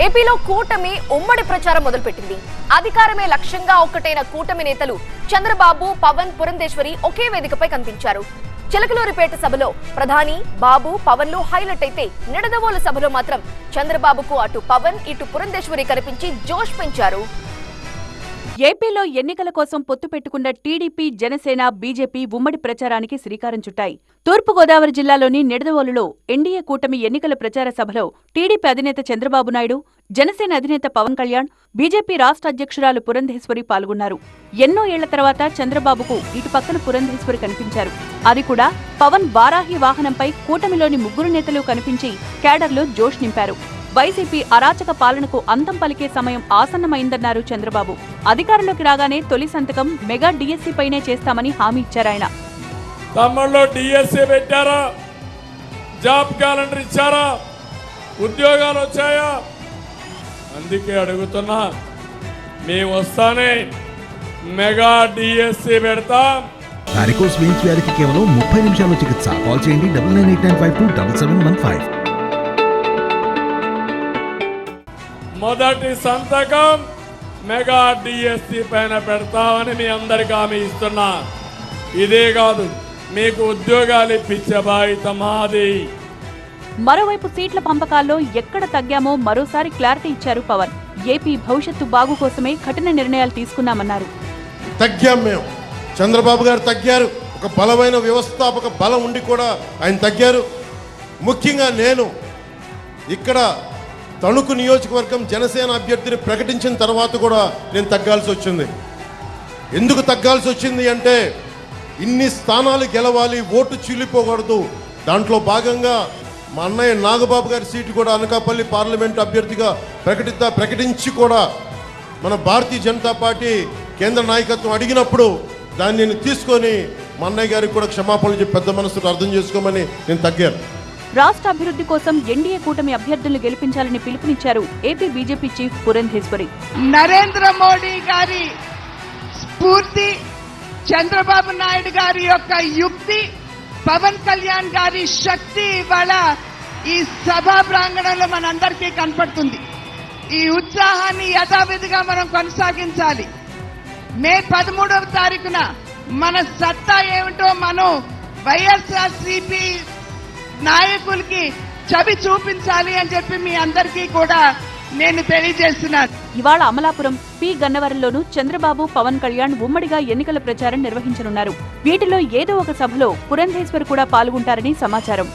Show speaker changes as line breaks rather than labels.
ఏపీలో కూటమి ఉమ్మడి ప్రచారం మొదలుపెట్టింది. అధికారమే లక్ష్యంగా ఒక్కటైన కూటమి నేతలు చంద్రబాబు, పవన్, పురంధేశ్వరి ఒకే వేదికపై కనిపించారు. చిలకలూరిపేట సభలో ప్రధాని, బాబు, పవన్లు హైలైట్ అయితే నిడదవోలు సభలో మాత్రం చంద్రబాబుకు అటు పవన్, ఇటు పురంధేశ్వరి కనిపించి జోష్ పెంచారు.
ఏపీలో ఎన్నికల కోసం పొత్తు పెట్టుకున్న టీడీపీ, జనసేన, బీజేపీ ఉమ్మడి ప్రచారానికి శ్రీకారం చుట్టాయి. తూర్పుగోదావరి జిల్లాలోని నిడదవోలులో ఎన్డీఏ కూటమి ఎన్నికల ప్రచార సభలో టీడీపీ అధినేత చంద్రబాబు నాయుడు, జనసేన అధినేత పవన్ కళ్యాణ్, బీజేపీ రాష్ట్ర అధ్యక్షురాలు పురంధేశ్వరి పాల్గొన్నారు. ఎన్నో ఏళ్ల తర్వాత చంద్రబాబుకు ఇటు పక్కన పురంధేశ్వరి కనిపించారు. అది కూడా పవన్ వారాహి వాహనంపై కూటమిలోని ముగ్గురు నేతలు కనిపించి కేడర్లో జోష్ నింపారు. వైసీపీ అరాచక పాలనకు అంతం పలికే సమయం ఆసన్నమైందన్నారు చంద్రబాబు. అధికారంలోకి రాగానే తొలి సంతకం మెగా డిఎస్సీ పైనే చేస్తామని హామీ ఇచ్చారాయన.
తమ్ముళ్ళు డిఎస్సీ పెట్టారా? జాబ్ క్యాలెండర్ ఇచ్చారా? ఉద్యోగాలు వచ్చాయా? అందుకే అడుగుతున్నా, మేము వస్తానే మెగా డిఎస్సీ పెడతాం.
వారికోస్ వెయిన్స్ వ్యాధికి కేవలం 30 నిమిషాల్లో చికిత్స. కాల్ చేయండి 9989527715.
మొదటి సంతకం మెగా డిఎస్సీ పైన పెడతామని మీ అందరికీ హామీ ఇస్తున్నా. ఇదే కాదు, మీకు ఉద్యోగాలు ఇప్పించే బాధ్యత మాది.
మరోవైపు సీట్ల పంపకాల్లో ఎక్కడ తగ్గామో మరోసారి క్లారిటీ ఇచ్చారు పవన్. ఏపీ భవిష్యత్తు బాగు కోసమే కఠిన నిర్ణయాలు తీసుకున్నామన్నారు.
తగ్గాం మేము, చంద్రబాబు గారు తగ్గారు. ఒక బలమైన వ్యవస్థాపక బలం ఉండి కూడా ఆయన తగ్గారు. ముఖ్యంగా నేను ఇక్కడ తణుకు నియోజకవర్గం జనసేన అభ్యర్థిని ప్రకటించిన తర్వాత కూడా నేను తగ్గాల్సి వచ్చింది. ఎందుకు తగ్గాల్సి వచ్చింది అంటే, ఇన్ని స్థానాలు గెలవాలి, ఓటు చీలిపోకూడదు. దాంట్లో భాగంగా మా అన్నయ్య నాగబాబు గారి సీటు కూడా అనకాపల్లి పార్లమెంటు అభ్యర్థిగా ప్రకటించి కూడా మన భారతీయ జనతా పార్టీ కేంద్ర నాయకత్వం అడిగినప్పుడు దాన్ని నేను తీసుకొని మా అన్నయ్య గారికి కూడా క్షమాపణలు చెప్పి పెద్ద మనసుతో అర్థం చేసుకోమని నేను తగ్గాను.
రాష్ట్ర అభివృద్ధి కోసం ఎన్డీఏ కూటమి అభ్యర్థులను గెలిపించాలని పిలుపునిచ్చారు AP BJP chief Purandeswari.
Narendra Modi గారి స్ఫూర్తి, చంద్రబాబు నాయుడు గారి యొక్క యుక్తి, పవన్ కళ్యాణ్ గారి శక్తి ఇవాళ ఈ సభా ప్రాంగణంలో మనందరికీ కనపడుతుంది. ఈ ఉత్సాహాన్ని యథావిధిగా మనం కొనసాగించాలి. మే 13వ తారీఖున మన సత్తా ఏమిటో మనం వైఎస్ఆర్సీపీ నాయకులకి చవి చూపించాలి అని చెప్పి మీ అందరికీ కూడా నేను తెలియజేస్తున్నాను.
ఇవాళ అమలాపురం, పి గన్నవరంలోనూ చంద్రబాబు, పవన్ కళ్యాణ్ ఉమ్మడిగా ఎన్నికల ప్రచారం నిర్వహించనున్నారు. వీటిలో ఏదో ఒక సభలో పురంధేశ్వర్ కూడా పాల్గొంటారని సమాచారం.